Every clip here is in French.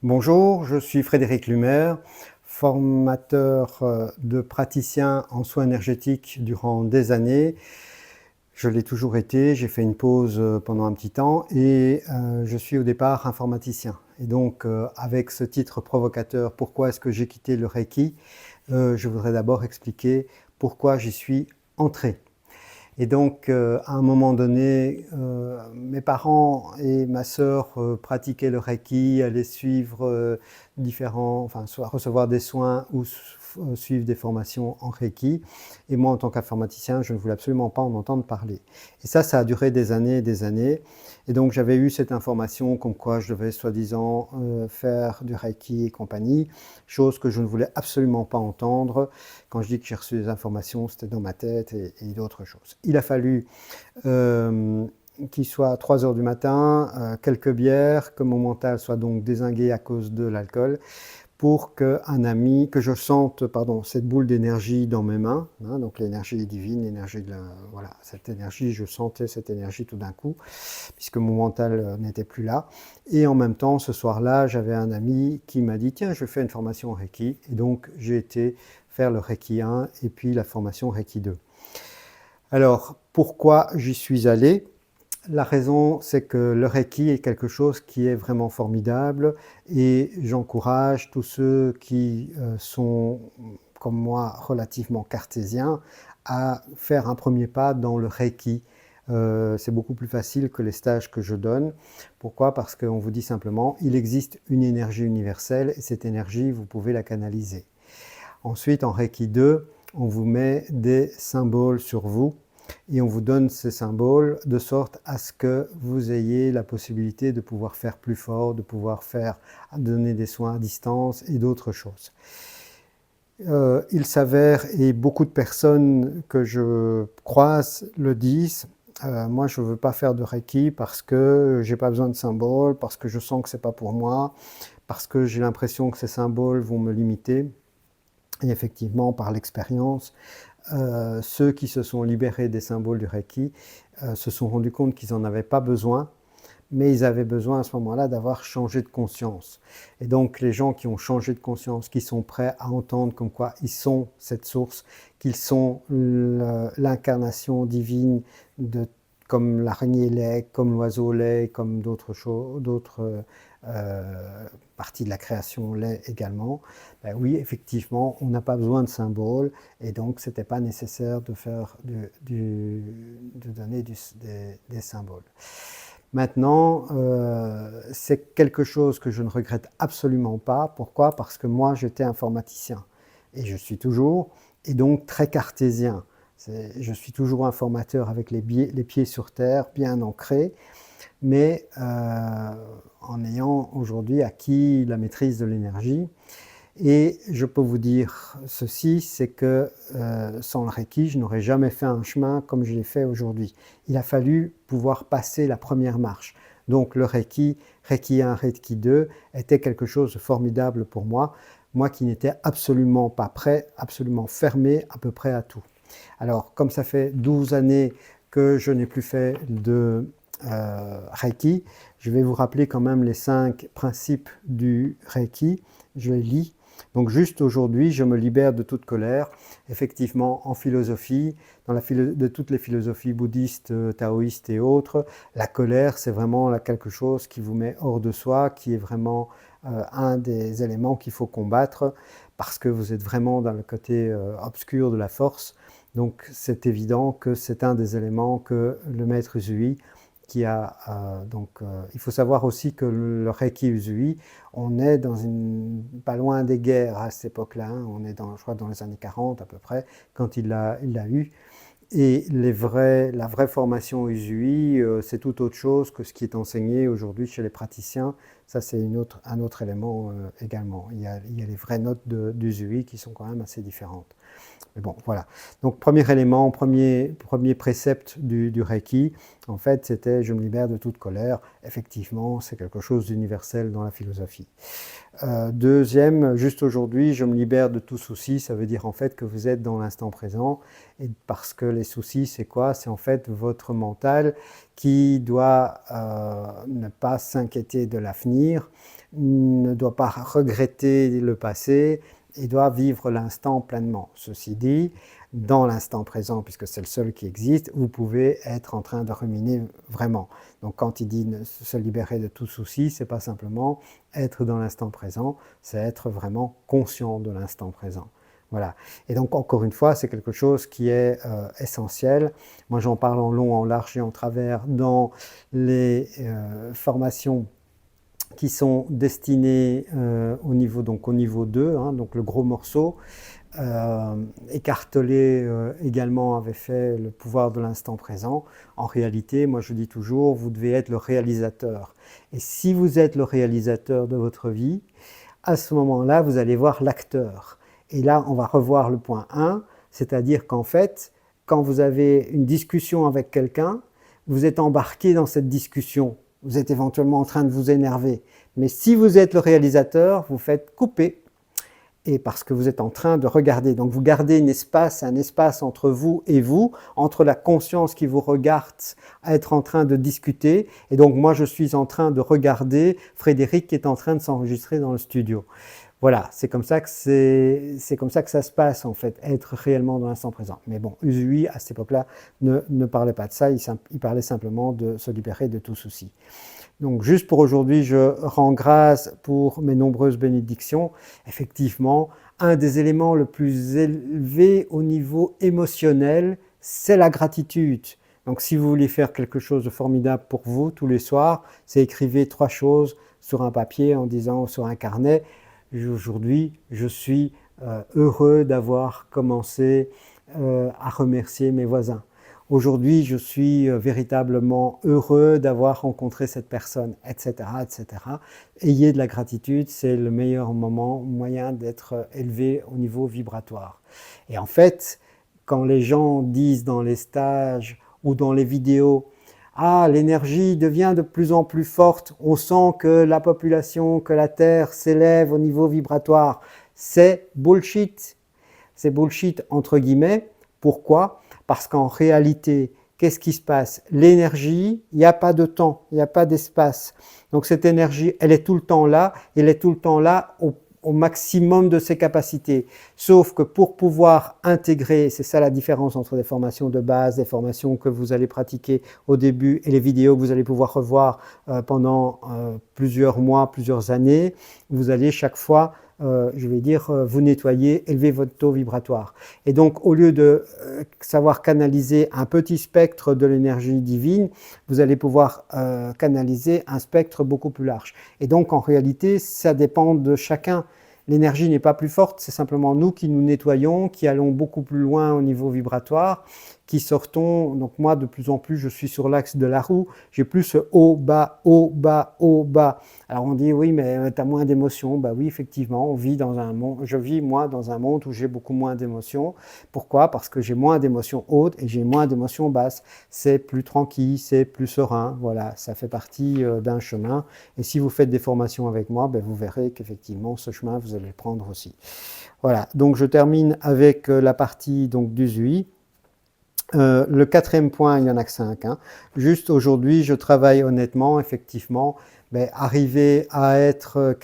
Bonjour, je suis Frédéric Lumer, formateur de praticien en soins énergétiques durant des années. Je l'ai toujours été, j'ai fait une pause pendant un petit temps et je suis au départ informaticien. Et donc avec ce titre provocateur, pourquoi est-ce que j'ai quitté le Reiki, je voudrais d'abord expliquer pourquoi j'y suis entré. Et donc, à un moment donné, mes parents et ma sœur pratiquaient le Reiki, allaient suivre enfin, soit recevoir des soins ou suivre des formations en Reiki. Et moi, en tant qu'informaticien, je ne voulais absolument pas en entendre parler. Et ça a duré des années et des années. Et donc, j'avais eu cette information comme quoi je devais soi-disant faire du Reiki et compagnie, chose que je ne voulais absolument pas entendre. Quand je dis que j'ai reçu des informations, c'était dans ma tête et d'autres choses. Il a fallu qu'il soit 3 heures du matin, quelques bières, que mon mental soit donc dézingué à cause de l'alcool, pour que je sente cette boule d'énergie dans mes mains, hein, donc l'énergie divine, l'énergie voilà, cette énergie, je sentais cette énergie tout d'un coup, puisque mon mental n'était plus là. Et en même temps, ce soir-là, j'avais un ami qui m'a dit, tiens, je fais une formation Reiki, et donc j'ai été faire le Reiki 1 et puis la formation Reiki 2. Alors, pourquoi j'y suis allé? La raison, c'est que le Reiki est quelque chose qui est vraiment formidable et j'encourage tous ceux qui sont, comme moi, relativement cartésiens, à faire un premier pas dans le Reiki. C'est beaucoup plus facile que les stages que je donne. Pourquoi? Parce qu'on vous dit simplement, il existe une énergie universelle et cette énergie, vous pouvez la canaliser. Ensuite, en Reiki 2, on vous met des symboles sur vous et on vous donne ces symboles de sorte à ce que vous ayez la possibilité de pouvoir faire plus fort, de pouvoir donner des soins à distance et d'autres choses. Il s'avère, et beaucoup de personnes que je croise le disent, moi je ne veux pas faire de Reiki parce que j'ai pas besoin de symboles, parce que je sens que c'est pas pour moi, parce que j'ai l'impression que ces symboles vont me limiter. Et effectivement, par l'expérience, ceux qui se sont libérés des symboles du Reiki se sont rendus compte qu'ils n'en avaient pas besoin, mais ils avaient besoin à ce moment-là d'avoir changé de conscience. Et donc les gens qui ont changé de conscience, qui sont prêts à entendre comme quoi ils sont cette source, qu'ils sont l'incarnation divine comme l'araignée l'est, comme l'oiseau l'est, comme d'autres parties de la création l'est également, ben oui, effectivement, on n'a pas besoin de symboles et donc ce n'était pas nécessaire de donner des symboles. Maintenant, c'est quelque chose que je ne regrette absolument pas. Pourquoi? Parce que moi, j'étais informaticien et je suis toujours, et donc très cartésien. Je suis toujours un formateur avec les pieds sur terre, bien ancrés, mais en ayant aujourd'hui acquis la maîtrise de l'énergie. Et je peux vous dire ceci, c'est que sans le Reiki, je n'aurais jamais fait un chemin comme je l'ai fait aujourd'hui. Il a fallu pouvoir passer la première marche. Donc le Reiki, Reiki 1, Reiki 2, était quelque chose de formidable pour moi, moi qui n'étais absolument pas prêt, absolument fermé à peu près à tout. Alors, comme ça fait 12 années que je n'ai plus fait de Reiki, je vais vous rappeler quand même les 5 principes du Reiki. Je les lis. Donc juste aujourd'hui, je me libère de toute colère. Effectivement, en philosophie, de toutes les philosophies bouddhistes, taoïstes et autres, la colère, c'est vraiment quelque chose qui vous met hors de soi, qui est vraiment un des éléments qu'il faut combattre parce que vous êtes vraiment dans le côté obscur de la force. Donc c'est évident que c'est un des éléments que le maître Usui il faut savoir aussi que le Reiki Usui, on est pas loin des guerres à cette époque-là, hein, on est je crois dans les années 40 à peu près, quand il l'a eu. Et la vraie formation Usui, c'est tout autre chose que ce qui est enseigné aujourd'hui chez les praticiens. Ça, c'est un autre élément également. Il y a les vraies notes d'Usui qui sont quand même assez différentes. Mais bon, voilà. Donc, premier élément, premier précepte du Reiki, en fait, c'était « je me libère de toute colère ». Effectivement, c'est quelque chose d'universel dans la philosophie. Deuxième, juste aujourd'hui, je me libère de tout souci, ça veut dire en fait que vous êtes dans l'instant présent, et parce que les soucis, c'est quoi? C'est en fait votre mental qui doit ne pas s'inquiéter de l'avenir, ne doit pas regretter le passé et doit vivre l'instant pleinement. Ceci dit, dans l'instant présent, puisque c'est le seul qui existe, vous pouvez être en train de ruminer vraiment. Donc quand il dit se libérer de tout souci, c'est pas simplement être dans l'instant présent, c'est être vraiment conscient de l'instant présent. Voilà. Et donc encore une fois, c'est quelque chose qui est essentiel. Moi j'en parle en long, en large et en travers dans les formations qui sont destinées au niveau 2, hein, donc le gros morceau. Écartelé également avait fait le pouvoir de l'instant présent. En réalité, moi je dis toujours, vous devez être le réalisateur. Et si vous êtes le réalisateur de votre vie, à ce moment-là, vous allez voir l'acteur. Et là, on va revoir le point 1, c'est-à-dire qu'en fait, quand vous avez une discussion avec quelqu'un, vous êtes embarqué dans cette discussion. Vous êtes éventuellement en train de vous énerver. Mais si vous êtes le réalisateur, vous faites couper. Et parce que vous êtes en train de regarder. Donc vous gardez un espace entre vous et vous, entre la conscience qui vous regarde à être en train de discuter. Et donc moi je suis en train de regarder Frédéric qui est en train de s'enregistrer dans le studio. Voilà, c'est comme ça que ça se passe en fait, être réellement dans l'instant présent. Mais bon, Usui à cette époque-là ne parlait pas de ça, il parlait simplement de se libérer de tout souci. Donc juste pour aujourd'hui, je rends grâce pour mes nombreuses bénédictions. Effectivement, un des éléments le plus élevé au niveau émotionnel, c'est la gratitude. Donc si vous voulez faire quelque chose de formidable pour vous tous les soirs, c'est écrivez 3 choses sur un papier en disant sur un carnet, aujourd'hui je suis heureux d'avoir commencé à remercier mes voisins. Aujourd'hui, je suis véritablement heureux d'avoir rencontré cette personne, etc., etc. Ayez de la gratitude, c'est le meilleur moyen d'être élevé au niveau vibratoire. Et en fait, quand les gens disent dans les stages ou dans les vidéos, ah, l'énergie devient de plus en plus forte, on sent que la population, que la Terre s'élève au niveau vibratoire, c'est bullshit. C'est bullshit entre guillemets. Pourquoi ? Parce qu'en réalité, qu'est-ce qui se passe? L'énergie, il n'y a pas de temps, il n'y a pas d'espace. Donc cette énergie, elle est tout le temps là, elle est tout le temps là au maximum de ses capacités. Sauf que pour pouvoir intégrer, c'est ça la différence entre des formations de base, des formations que vous allez pratiquer au début et les vidéos que vous allez pouvoir revoir pendant plusieurs mois, plusieurs années, vous allez chaque fois vous nettoyer, élever votre taux vibratoire. Et donc, au lieu de savoir canaliser un petit spectre de l'énergie divine, vous allez pouvoir canaliser un spectre beaucoup plus large. Et donc, en réalité, ça dépend de chacun. L'énergie n'est pas plus forte, c'est simplement nous qui nous nettoyons, qui allons beaucoup plus loin au niveau vibratoire, qui sortons. Donc moi, de plus en plus, je suis sur l'axe de la roue, j'ai plus ce haut, bas, haut, bas, haut, bas. Alors on dit, oui, mais tu as moins d'émotions. Bah oui, effectivement, on vit dans un monde, je vis moi dans un monde où j'ai beaucoup moins d'émotions. Pourquoi? Parce que j'ai moins d'émotions hautes et j'ai moins d'émotions basses. C'est plus tranquille, c'est plus serein. Voilà, ça fait partie d'un chemin. Et si vous faites des formations avec moi, ben vous verrez qu'effectivement, ce chemin, vous allez le prendre aussi. Voilà, donc je termine avec la partie donc d'Usui. Le 4e point, il n'y en a que 5. Hein. Juste aujourd'hui, je travaille honnêtement, effectivement, arriver à être...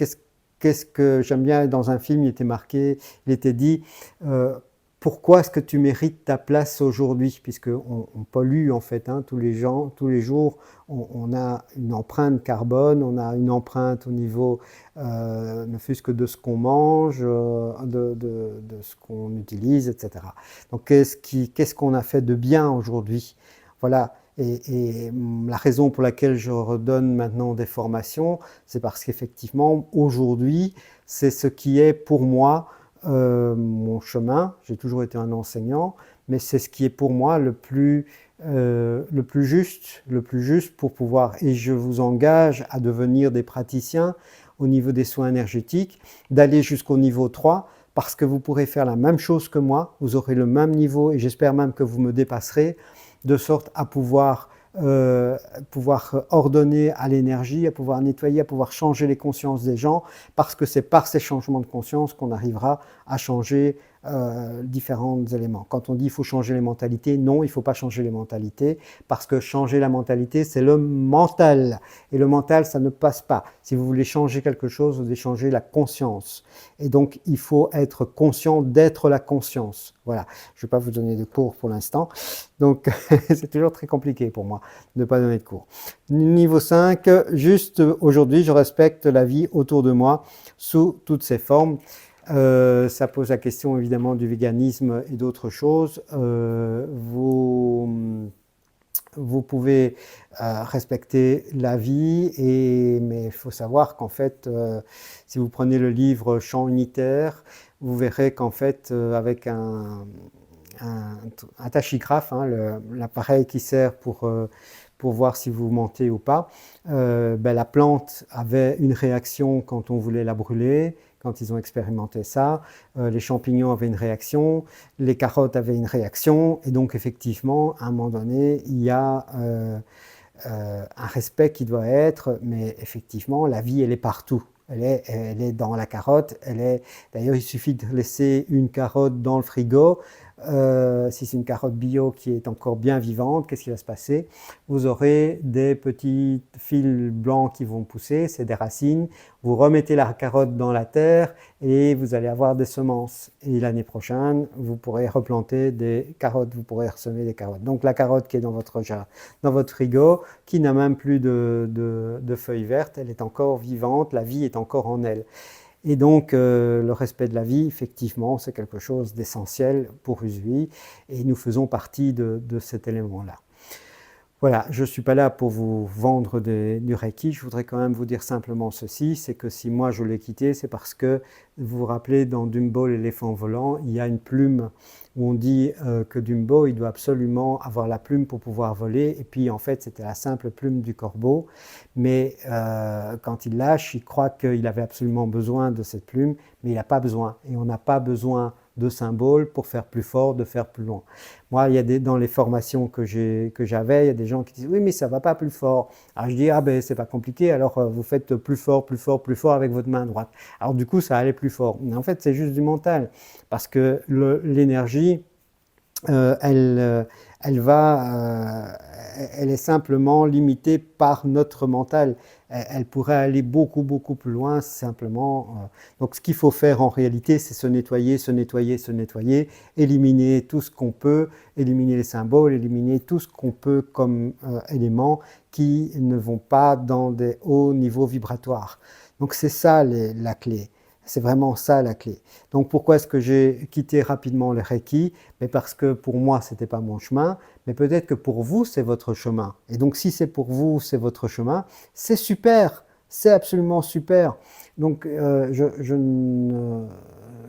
qu'est-ce que j'aime bien, dans un film, il était marqué, il était dit pourquoi est-ce que tu mérites ta place aujourd'hui? Puisqu'on pollue en fait, hein, tous les jours, on a une empreinte carbone, on a une empreinte au niveau ne fût-ce que de ce qu'on mange, de ce qu'on utilise, etc. Donc qu'est-ce qu'on a fait de bien aujourd'hui? Voilà. Et la raison pour laquelle je redonne maintenant des formations, c'est parce qu'effectivement, aujourd'hui, c'est ce qui est pour moi mon chemin. J'ai toujours été un enseignant, mais c'est ce qui est pour moi le plus juste pour pouvoir, et je vous engage à devenir des praticiens au niveau des soins énergétiques, d'aller jusqu'au niveau 3, parce que vous pourrez faire la même chose que moi, vous aurez le même niveau, et j'espère même que vous me dépasserez, de sorte à pouvoir ordonner à l'énergie, à pouvoir nettoyer, à pouvoir changer les consciences des gens, parce que c'est par ces changements de conscience qu'on arrivera à changer différents éléments. Quand on dit il faut changer les mentalités, non, il ne faut pas changer les mentalités, parce que changer la mentalité, c'est le mental. Et le mental, ça ne passe pas. Si vous voulez changer quelque chose, vous devez changer la conscience. Et donc, il faut être conscient d'être la conscience. Voilà. Je ne vais pas vous donner de cours pour l'instant. Donc, c'est toujours très compliqué pour moi de ne pas donner de cours. Niveau 5, juste aujourd'hui, je respecte la vie autour de moi sous toutes ses formes. Ça pose la question évidemment du véganisme et d'autres choses. Vous pouvez respecter la vie, mais il faut savoir qu'en fait, si vous prenez le livre Champ unitaire, vous verrez qu'en fait, avec un tachygraphe, hein, l'appareil qui sert pour voir si vous mentez ou pas, la plante avait une réaction quand on voulait la brûler, quand ils ont expérimenté ça, les champignons avaient une réaction, les carottes avaient une réaction, et donc effectivement, à un moment donné, il y a un respect qui doit être, mais effectivement, la vie, elle est partout. Elle est dans la carotte. D'ailleurs, il suffit de laisser une carotte dans le frigo. Si c'est une carotte bio qui est encore bien vivante, qu'est-ce qui va se passer? Vous aurez des petits fils blancs qui vont pousser, c'est des racines. Vous remettez la carotte dans la terre et vous allez avoir des semences. Et l'année prochaine, vous pourrez replanter des carottes, vous pourrez ressemer des carottes. Donc la carotte qui est dans votre frigo, qui n'a même plus de feuilles vertes, elle est encore vivante, la vie est encore en elle. Et donc, le respect de la vie, effectivement, c'est quelque chose d'essentiel pour Usui, et nous faisons partie de cet élément-là. Voilà, je ne suis pas là pour vous vendre du Reiki, je voudrais quand même vous dire simplement ceci, c'est que si moi je l'ai quitté, c'est parce que, vous vous rappelez, dans Dumbo l'éléphant volant, il y a une plume où on dit que Dumbo, il doit absolument avoir la plume pour pouvoir voler, et puis en fait c'était la simple plume du corbeau, mais quand il lâche, il croit qu'il avait absolument besoin de cette plume, mais il n'a pas besoin, et on n'a pas besoin de symboles pour faire plus fort, de faire plus loin. Moi, il y a dans les formations que j'avais, il y a des gens qui disent « oui, mais ça ne va pas plus fort ». Alors je dis « ah ben c'est pas compliqué, alors vous faites plus fort, plus fort, plus fort avec votre main droite ». Alors du coup, ça allait plus fort. Mais en fait, c'est juste du mental, parce que l'énergie, elle est simplement limitée par notre mental. Elle pourrait aller beaucoup, beaucoup plus loin, simplement. Donc ce qu'il faut faire en réalité, c'est se nettoyer, se nettoyer, se nettoyer, éliminer tout ce qu'on peut, éliminer les symboles, éliminer tout ce qu'on peut comme éléments qui ne vont pas dans des hauts niveaux vibratoires. Donc c'est ça la clé. C'est vraiment ça la clé. Donc pourquoi est-ce que j'ai quitté rapidement le Reiki? Mais parce que pour moi, ce n'était pas mon chemin, mais peut-être que pour vous, c'est votre chemin. Et donc si c'est pour vous, c'est votre chemin, c'est super, c'est absolument super. Donc je ne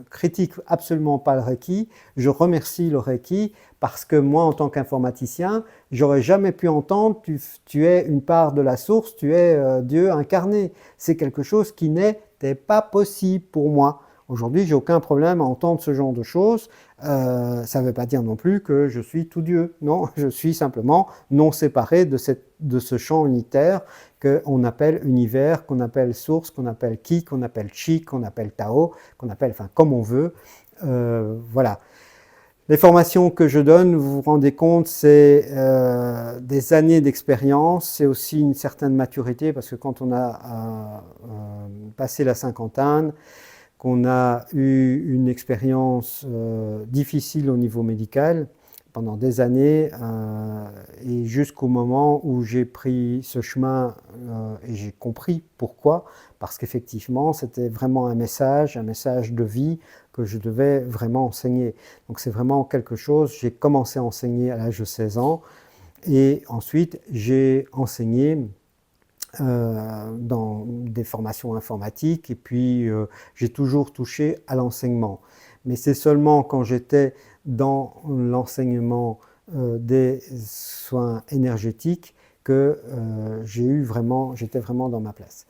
critique absolument pas le Reiki, je remercie le Reiki parce que moi, en tant qu'informaticien, j'aurais jamais pu entendre tu es une part de la source, tu es Dieu incarné. C'est quelque chose qui n'était pas possible pour moi. Aujourd'hui, j'ai aucun problème à entendre ce genre de choses. Ça ne veut pas dire non plus que je suis tout Dieu. Non, je suis simplement non séparé de ce champ unitaire qu'on appelle univers, qu'on appelle source, qu'on appelle Ki, qu'on appelle Chi, qu'on appelle Tao, qu'on appelle, enfin, comme on veut. Voilà. Les formations que je donne, vous vous rendez compte, c'est des années d'expérience, c'est aussi une certaine maturité, parce que quand on a passé la cinquantaine, qu'on a eu une expérience difficile au niveau médical pendant des années, et jusqu'au moment où j'ai pris ce chemin et j'ai compris pourquoi, parce qu'effectivement c'était vraiment un message de vie que je devais vraiment enseigner. Donc c'est vraiment quelque chose, j'ai commencé à enseigner à l'âge de 16 ans, et ensuite j'ai enseigné dans des formations informatiques, et puis j'ai toujours touché à l'enseignement. Mais c'est seulement quand j'étais dans l'enseignement des soins énergétiques que j'étais vraiment dans ma place.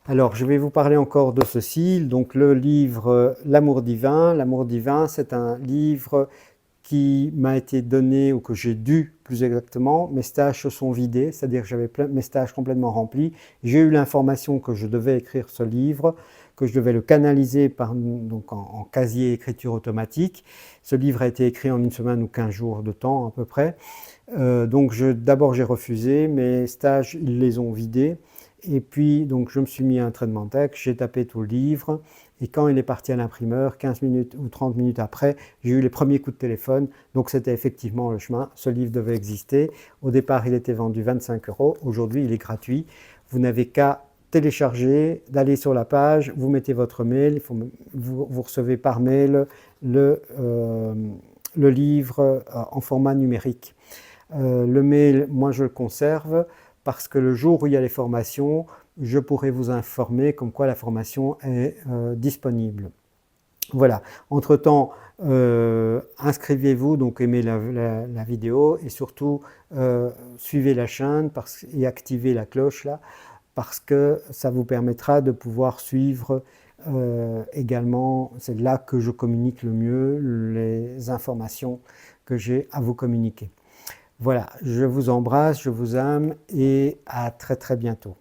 Alors, je vais vous parler encore de ceci. Donc, le livre L'amour divin. L'amour divin, c'est un livre qui m'a été donné, ou que j'ai dû plus exactement, mes stages se sont vidés, c'est-à-dire que j'avais mes stages complètement remplis. J'ai eu l'information que je devais écrire ce livre, que je devais le canaliser donc en casier écriture automatique. Ce livre a été écrit en 1 semaine ou 15 jours de temps à peu près. Donc d'abord j'ai refusé, mes stages ils les ont vidés. Et puis donc je me suis mis à un traitement texte, j'ai tapé tout le livre. Et quand il est parti à l'imprimeur, 15 minutes ou 30 minutes après, j'ai eu les premiers coups de téléphone. Donc c'était effectivement le chemin. Ce livre devait exister. Au départ, il était vendu 25 €. Aujourd'hui, il est gratuit. Vous n'avez qu'à télécharger, d'aller sur la page, vous mettez votre mail, vous recevez par mail le livre en format numérique. Le mail, moi je le conserve parce que le jour où il y a les formations, je pourrai vous informer comme quoi la formation est disponible. Voilà, entre-temps, inscrivez-vous, donc aimez la vidéo et surtout suivez la chaîne et activez la cloche là, parce que ça vous permettra de pouvoir suivre également, c'est là que je communique le mieux, les informations que j'ai à vous communiquer. Voilà, je vous embrasse, je vous aime et à très très bientôt.